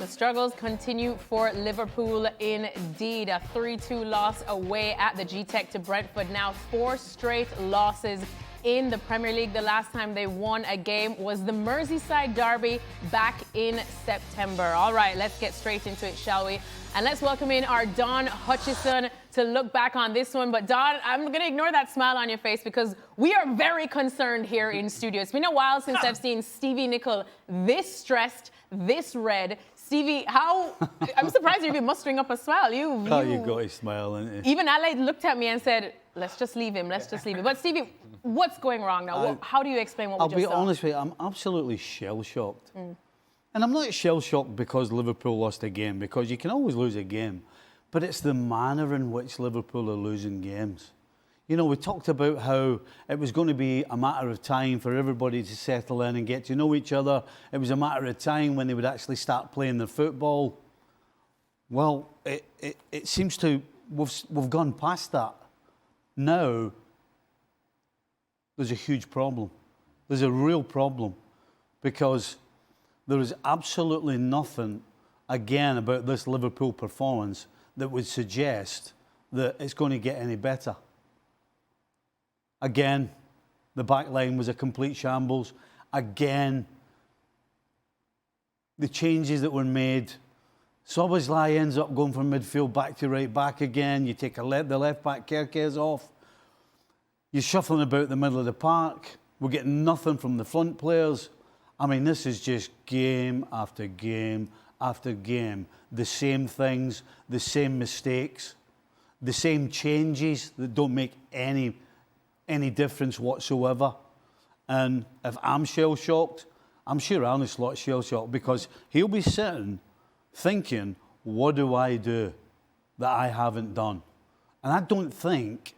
The struggles continue for Liverpool indeed. A 3-2 loss away at the G-Tech to Brentford. Now 4 straight losses in the Premier League. The last time they won a game was the Merseyside derby back in September. All right, let's get straight into it, shall we? And let's welcome in our Don Hutchison to look back on this one. But Don, I'm going to ignore that smile on your face because we are very concerned here in studio. It's been a while since I've seen Stevie Nicol this stressed, this red. Stevie, how... I'm surprised you've been mustering up a smile. You got a smile, ain't you? Even Ale looked at me and said, let's just leave him, let's just leave him. But Stevie, what's going wrong now? How do you explain what we just saw? I'll be honest with you, I'm absolutely shell-shocked. And I'm not shell-shocked because Liverpool lost a game, because you can always lose a game. But it's the manner in which Liverpool are losing games. You know, we talked about how it was going to be a matter of time for everybody to settle in and get to know each other. It was a matter of time when they would actually start playing their football. Well, it seems to... We've gone past that. Now, there's a huge problem. There's a real problem because there is absolutely nothing, again, about this Liverpool performance that would suggest that it's going to get any better. Again, the back line was a complete shambles. Again, the changes that were made. Szoboszlai ends up going from midfield back to right back again. You take the left back, Kerkez off. You're shuffling about the middle of the park. We're getting nothing from the front players. I mean, this is just game after game after game. The same things, the same mistakes, the same changes that don't make any difference whatsoever. And if I'm shell-shocked, I'm sure Arne Slot's shell-shocked because he'll be sitting thinking, what do I do that I haven't done? And I don't think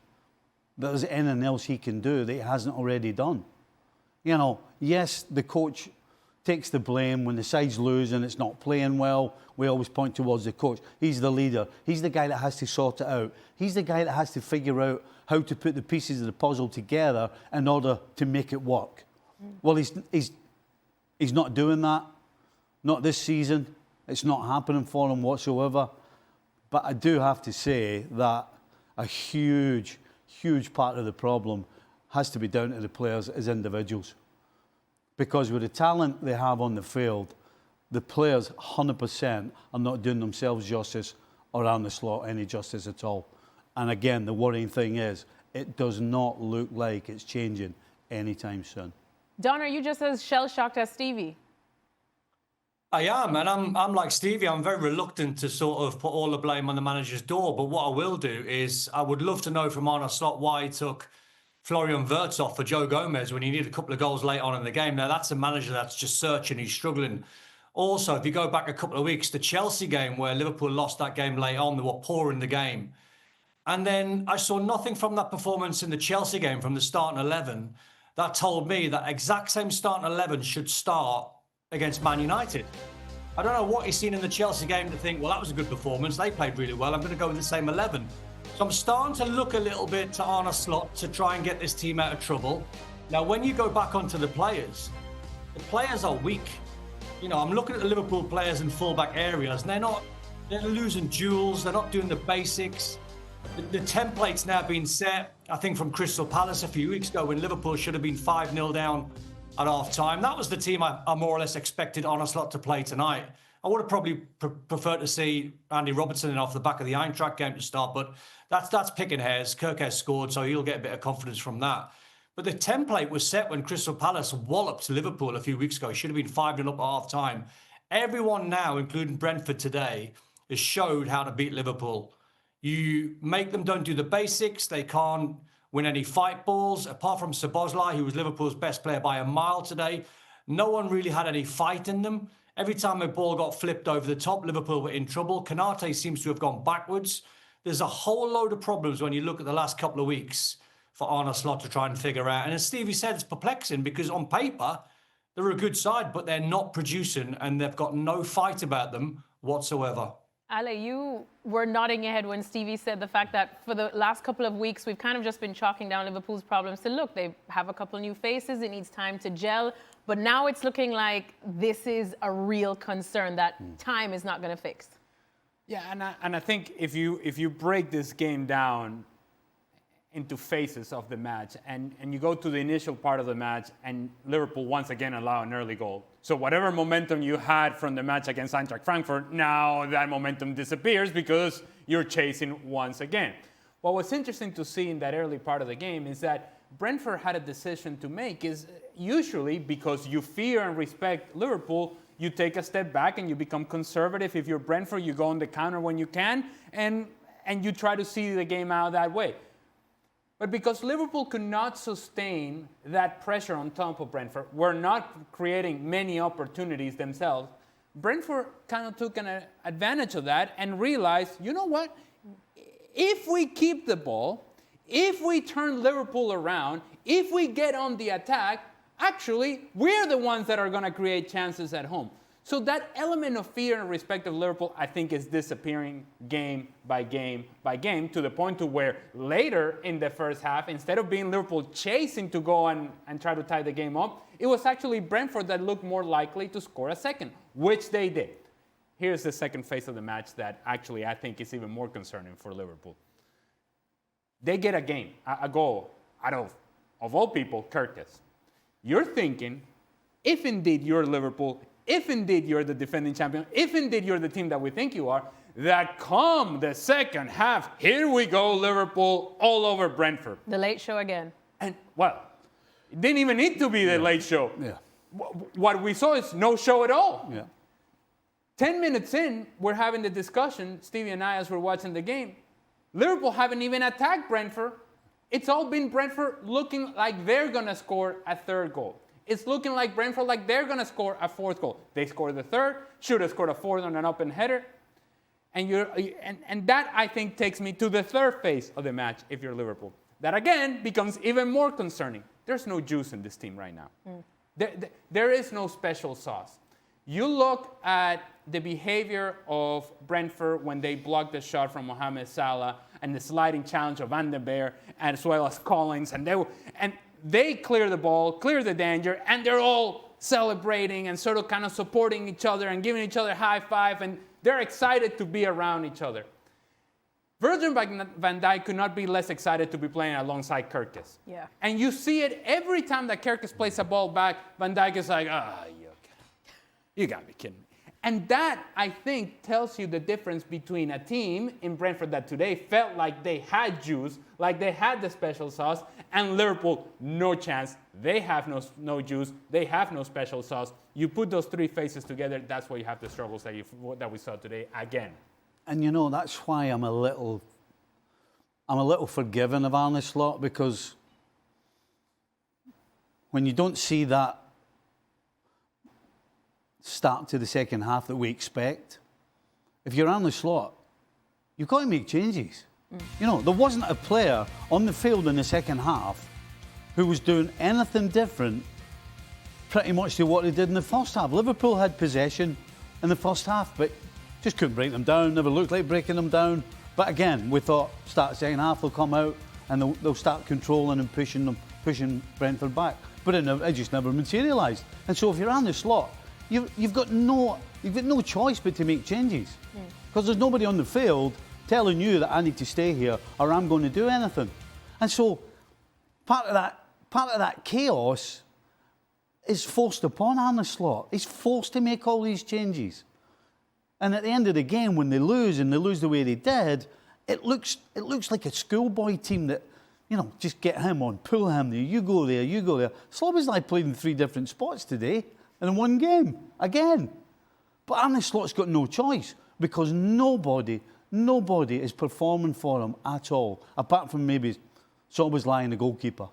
there's anything else he can do that he hasn't already done. You know, yes, the coach takes the blame when the side's losing, it's not playing well. We always point towards the coach. He's the leader. He's the guy that has to sort it out. He's the guy that has to figure out how to put the pieces of the puzzle together in order to make it work. Well, he's not doing that. Not this season. It's not happening for him whatsoever. But I do have to say that a huge part of the problem has to be down to the players as individuals. Because with the talent they have on the field, the players 100% are not doing themselves justice or Arne Slot any justice at all. And again, the worrying thing is, it does not look like it's changing anytime soon. Don, are you just as shell-shocked as Stevie? I am, and I'm like Stevie. I'm very reluctant to sort of put all the blame on the manager's door. But what I will do is I would love to know from Arne Slot why he took Florian Wirtz off for Joe Gomez when he needed a couple of goals late on in the game. Now, that's a manager that's just searching. He's struggling. Also, if you go back a couple of weeks, the Chelsea game where Liverpool lost that game late on, they were poor in the game. And then I saw nothing from that performance in the Chelsea game from the starting 11 that told me that exact same starting 11 should start against Man United. I don't know what he's seen in the Chelsea game to think, well, that was a good performance. They played really well. I'm going to go with the same 11. So I'm starting to look a little bit to Arne Slot to try and get this team out of trouble. Now, when you go back onto the players are weak. You know, I'm looking at the Liverpool players in fullback areas, and they're losing duels. They're not doing the basics. The template's now been set, I think, from Crystal Palace a few weeks ago when Liverpool should have been 5-0 down at half-time. That was the team I more or less expected Arne Slot to play tonight. I would have probably preferred to see Andy Robertson in off the back of the Eintracht game to start, but that's picking hairs. Kirk has scored, so he'll get a bit of confidence from that. But the template was set when Crystal Palace walloped Liverpool a few weeks ago. It should have been 5-0 up at half-time. Everyone now, including Brentford today, has showed how to beat Liverpool. You make them don't do the basics. They can't win any fight balls. Apart from Szoboszlai, who was Liverpool's best player by a mile today, no one really had any fight in them. Every time a ball got flipped over the top, Liverpool were in trouble. Konate seems to have gone backwards. There's a whole load of problems when you look at the last couple of weeks for Arne Slot to try and figure out. And as Stevie said, it's perplexing because on paper, they're a good side, but they're not producing and they've got no fight about them whatsoever. Ale, you were nodding your head when Stevie said the fact that for the last couple of weeks, we've kind of just been chalking down Liverpool's problems to, look, they have a couple new faces, it needs time to gel. But now it's looking like this is a real concern that time is not going to fix. Yeah, and I think if you break this game down into phases of the match, and you go to the initial part of the match, and Liverpool once again allow an early goal. So whatever momentum you had from the match against Eintracht Frankfurt, now that momentum disappears because you're chasing once again. What was interesting to see in that early part of the game is that Brentford had a decision to make. Is usually because you fear and respect Liverpool, you take a step back and you become conservative. If you're Brentford, you go on the counter when you can, and you try to see the game out that way. But because Liverpool could not sustain that pressure on top of Brentford, were not creating many opportunities themselves, Brentford kind of took an advantage of that and realized, you know what? If we keep the ball, if we turn Liverpool around, if we get on the attack, actually, we're the ones that are going to create chances at home. So that element of fear and respect of Liverpool, I think, is disappearing game by game by game, to the point to where later in the first half, instead of being Liverpool chasing to go and try to tie the game up, it was actually Brentford that looked more likely to score a second, which they did. Here's the second phase of the match that actually I think is even more concerning for Liverpool. They get a goal out of all people, Kirkus. You're thinking, if indeed you're Liverpool, if indeed you're the defending champion, if indeed you're the team that we think you are, that come the second half, here we go, Liverpool, all over Brentford. The late show again. And, well, it didn't even need to be the late show. Yeah. What we saw is no show at all. Yeah. 10 minutes in, we're having the discussion, Stevie and I, as we're watching the game. Liverpool haven't even attacked Brentford. It's all been Brentford looking like they're going to score a third goal. It's looking like Brentford like they're going to score a fourth goal. They scored the third, should have scored a fourth on an open header. And that, I think, takes me to the third phase of the match if you're Liverpool. That, again, becomes even more concerning. There's no juice in this team right now. There is no special sauce. You look at the behavior of Brentford when they blocked the shot from Mohamed Salah and the sliding challenge of Van den Beek, as well as Collins, and they clear the ball, clear the danger, and they're all celebrating and sort of kind of supporting each other and giving each other a high five, and they're excited to be around each other. Virgil van Dijk could not be less excited to be playing alongside Kirkus. Yeah. And you see it every time that Kirkus plays a ball back, Van Dijk is like, you got to be kidding me. And that, I think, tells you the difference between a team in Brentford that today felt like they had juice, like they had the special sauce, and Liverpool, no chance. They have no juice. They have no special sauce. You put those three faces together, that's why you have the struggles that we saw today again. And you know, that's why I'm a little forgiving of Arne Slot, because when you don't see that start to the second half that we expect, if you're Arne Slot, you've got to make changes. You know, there wasn't a player on the field in the second half who was doing anything different pretty much to what they did in the first half. Liverpool had possession in the first half, but just couldn't break them down, never looked like breaking them down. But again, we thought start second half, they'll come out and they'll start controlling and pushing Brentford back. But it just never materialised. And so if you're Arne Slot, you've got no choice but to make changes, because there's nobody on the field telling you that I need to stay here or I'm going to do anything. And so part of that chaos is forced upon Arne Slot. He's forced to make all these changes. And at the end of the game, when they lose and they lose the way they did, it looks like a schoolboy team that, you know, just get him on, pull him there, you go there, you go there. Slobozlai played in 3 different spots today and in 1 game, again. But Arne Slot's got no choice, because nobody is performing for him at all, apart from maybe Slobozlai and the goalkeeper.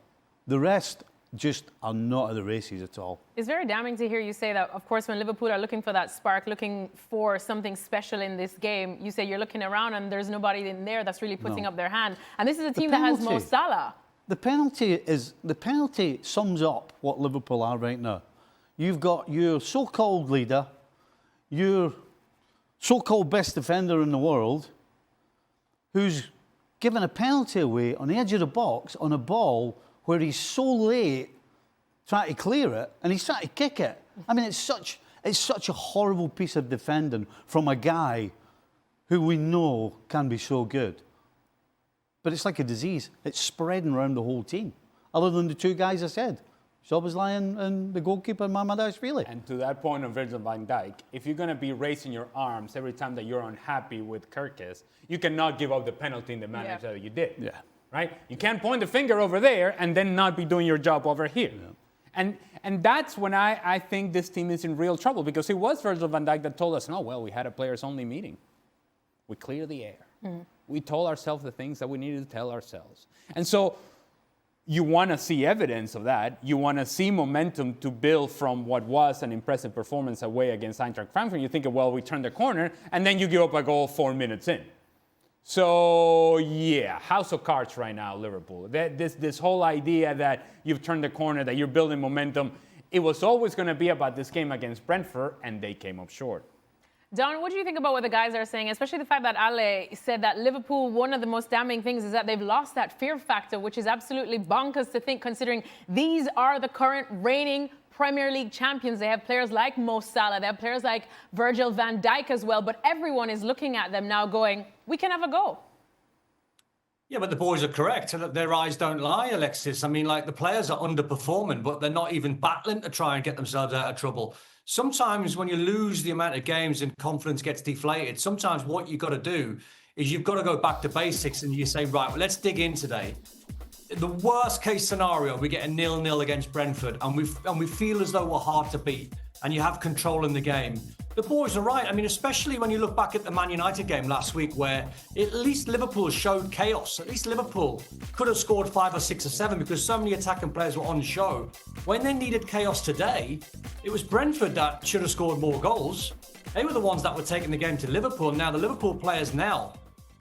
The rest just are not at the races at all. It's very damning to hear you say that. Of course, when Liverpool are looking for that spark, looking for something special in this game, you say you're looking around and there's nobody in there that's really putting up their hand. And this is a team that has Mo Salah. The penalty sums up what Liverpool are right now. You've got your so-called leader, your so-called best defender in the world, who's given a penalty away on the edge of the box on a ball where he's so late trying to clear it, and he's trying to kick it. I mean, it's such a horrible piece of defending from a guy who we know can be so good. But it's like a disease. It's spreading around the whole team, other than the two guys I said. Szoboszlai and the goalkeeper, Mamardashvili. And to that point of Virgil van Dijk, if you're going to be raising your arms every time that you're unhappy with Kirkes, you cannot give up the penalty in the manner that you did. Yeah. Right? You can't point the finger over there and then not be doing your job over here. Yeah. And that's when I think this team is in real trouble, because it was Virgil van Dijk that told us, no, well, we had a players-only meeting. We cleared the air. Mm. We told ourselves the things that we needed to tell ourselves. And so you want to see evidence of that. You want to see momentum to build from what was an impressive performance away against Eintracht Frankfurt. You think, well, we turned the corner, and then you give up a goal 4 minutes in. So, yeah, house of cards right now, Liverpool. This whole idea that you've turned the corner, that you're building momentum, it was always going to be about this game against Brentford, and they came up short. Don, what do you think about what the guys are saying, especially the fact that Ale said that Liverpool, one of the most damning things is that they've lost that fear factor, which is absolutely bonkers to think, considering these are the current reigning Premier League champions. They have players like Mo Salah, they have players like Virgil van Dijk as well, but everyone is looking at them now going, we can have a go. Yeah, but the boys are correct. Their eyes don't lie, Alexis. I mean, like, the players are underperforming, but they're not even battling to try and get themselves out of trouble. Sometimes when you lose the amount of games and confidence gets deflated, sometimes what you've got to do is you've got to go back to basics and you say, right, well, let's dig in today. The worst case scenario, we get a 0-0 against Brentford and we feel as though we're hard to beat and you have control in the game. The boys are right. I mean, especially when you look back at the Man United game last week, where at least Liverpool showed chaos. At least Liverpool could have scored 5 or 6 or 7 because so many attacking players were on show. When they needed chaos today, it was Brentford that should have scored more goals. They were the ones that were taking the game to Liverpool. Now, the Liverpool players now,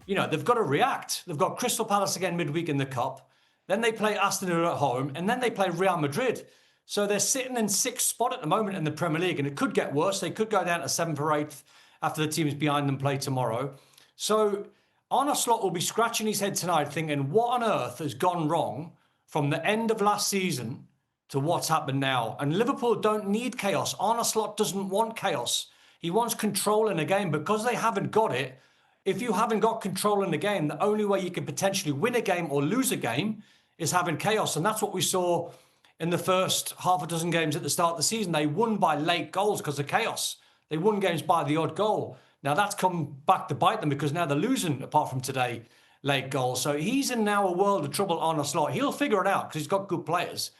you know, they've got to react. They've got Crystal Palace again midweek in the Cup. Then they play Aston Villa at home. And then they play Real Madrid. So they're sitting in 6th spot at the moment in the Premier League, and it could get worse. They could go down to 7th or 8th after the teams behind them play tomorrow. So Arne Slot will be scratching his head tonight thinking, what on earth has gone wrong from the end of last season to what's happened now? And Liverpool don't need chaos. Arne Slot doesn't want chaos. He wants control in the game. Because they haven't got it, if you haven't got control in the game, the only way you can potentially win a game or lose a game is having chaos. And that's what we saw in the first half a dozen games at the start of the season. They won by late goals because of chaos. They won games by the odd goal. Now that's come back to bite them because now they're losing, apart from today, late goals. So he's in now a world of trouble on a slot. He'll figure it out because he's got good players.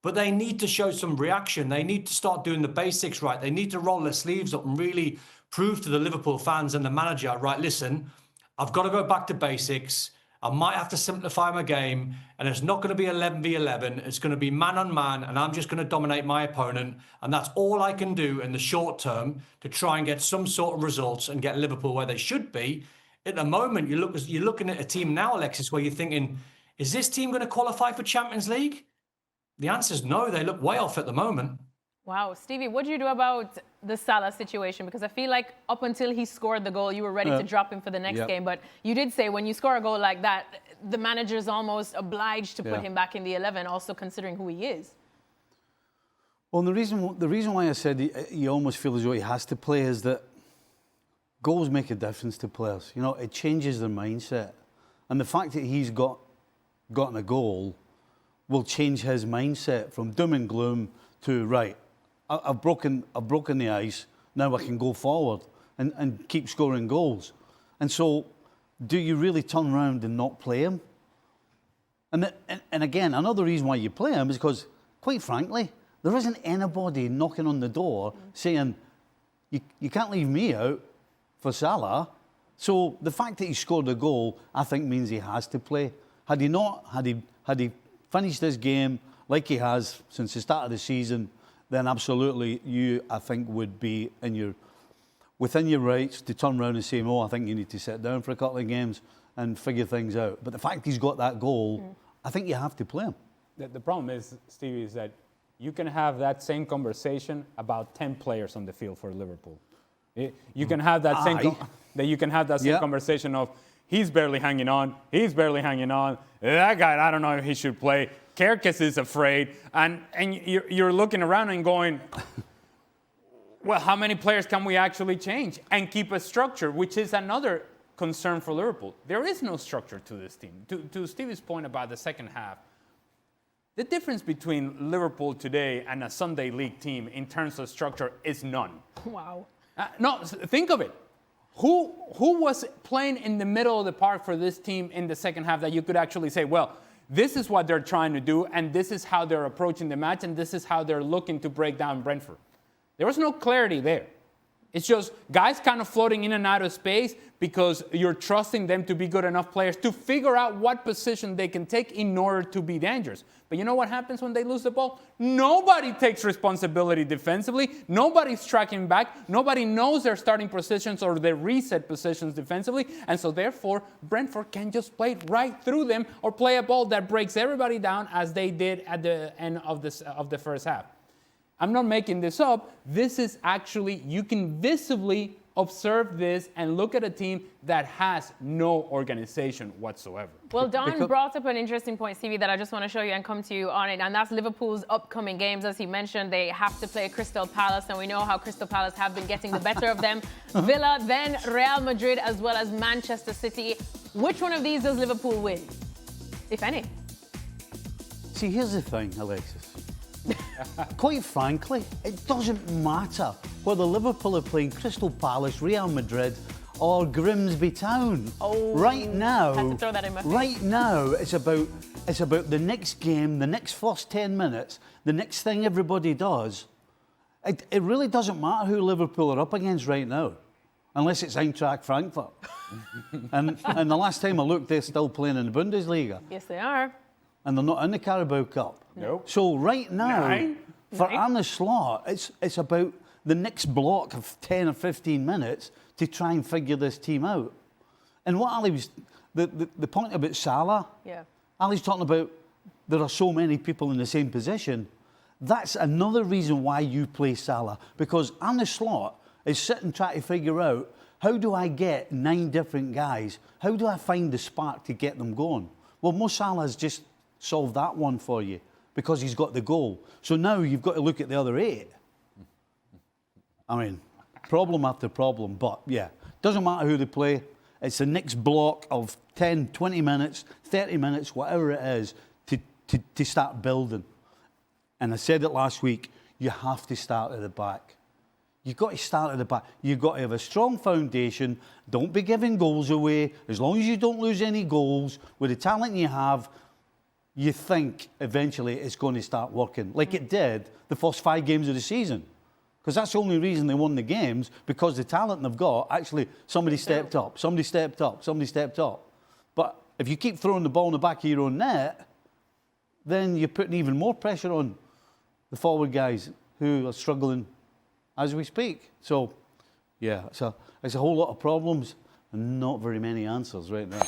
But they need to show some reaction. They need to start doing the basics right. They need to roll their sleeves up and really prove to the Liverpool fans and the manager, right, listen, I've got to go back to basics. I might have to simplify my game, and it's not going to be 11v11. It's going to be man on man, and I'm just going to dominate my opponent. And that's all I can do in the short term to try and get some sort of results and get Liverpool where they should be. At the moment, you're looking at a team now, Alexis, where you're thinking, is this team going to qualify for Champions League? The answer is no. They look way off at the moment. Wow. Stevie, what do you do about the Salah situation? Because I feel like up until he scored the goal, you were ready to drop him for the next game. But you did say when you score a goal like that, the manager's almost obliged to put him back in the 11, also considering who he is. Well, the reason why I said he almost feels as though he has to play is that goals make a difference to players. You know, it changes their mindset. And the fact that he's gotten a goal will change his mindset from doom and gloom to, right, I've broken the ice, now I can go forward and keep scoring goals. And so, do you really turn around and not play him? And again, another reason why you play him is because, quite frankly, there isn't anybody knocking on the door saying, you can't leave me out for Salah. So the fact that he scored a goal, I think, means he has to play. Had he not, had he finished this game like he has since the start of the season, then absolutely you, I think, would be within your rights to turn around and say, oh, I think you need to sit down for a couple of games and figure things out. But the fact he's got that goal, I think you have to play him. The problem is, Stevie, is that you can have that same conversation about 10 players on the field for Liverpool. You can have that same conversation of, he's barely hanging on, that guy, I don't know if he should play. Kerkez is afraid, and you're looking around and going, well, how many players can we actually change and keep a structure, which is another concern for Liverpool. There is no structure to this team. To Stevie's point about the second half, the difference between Liverpool today and a Sunday League team in terms of structure is none. Wow. No, think of it. Who was playing in the middle of the park for this team in the second half that you could actually say, well, this is what they're trying to do, and this is how they're approaching the match, and this is how they're looking to break down Brentford? There was no clarity there. It's just guys kind of floating in and out of space because you're trusting them to be good enough players to figure out what position they can take in order to be dangerous. But you know what happens when they lose the ball? Nobody takes responsibility defensively. Nobody's tracking back. Nobody knows their starting positions or their reset positions defensively. And so therefore, Brentford can just play right through them or play a ball that breaks everybody down as they did at the end of the first half. I'm not making this up. This is actually, you can visibly observe this and look at a team that has no organization whatsoever. Well, Don brought up an interesting point, Stevie, that I just want to show you and come to you on it, and that's Liverpool's upcoming games. As he mentioned, they have to play Crystal Palace, and we know how Crystal Palace have been getting the better of them. Villa, then Real Madrid, as well as Manchester City. Which one of these does Liverpool win, if any? See, here's the thing, Alexis. Quite frankly, it doesn't matter whether Liverpool are playing Crystal Palace, Real Madrid, or Grimsby Town. Oh, right now, had to throw that in my face. Right now, it's about the next game, the next first 10 minutes, the next thing everybody does. It really doesn't matter who Liverpool are up against right now, unless it's Eintracht Frankfurt. and the last time I looked, they're still playing in the Bundesliga. Yes, they are. And they're not in the Carabao Cup. Nope. So right now, for Arne Slot, it's about the next block of 10 or 15 minutes to try and figure this team out. And what Ali was, the point about Salah, Ali's talking about there are so many people in the same position. That's another reason why you play Salah, because Arne Slot is sitting trying to figure out, how do I get 9 different guys? How do I find the spark to get them going? Well, Mo Salah's just solved that one for you because he's got the goal. So now you've got to look at the other 8. I mean, problem after problem. But yeah, doesn't matter who they play. It's the next block of 10, 20 minutes, 30 minutes, whatever it is, to start building. And I said it last week, you have to start at the back. You've got to start at the back. You've got to have a strong foundation. Don't be giving goals away. As long as you don't lose any goals, with the talent you have, you think eventually it's going to start working, like it did the first 5 games of the season. Because that's the only reason they won the games, because the talent they've got, actually, somebody stepped up, somebody stepped up, somebody stepped up. But if you keep throwing the ball in the back of your own net, then you're putting even more pressure on the forward guys who are struggling as we speak. So, yeah, it's a whole lot of problems and not very many answers right now.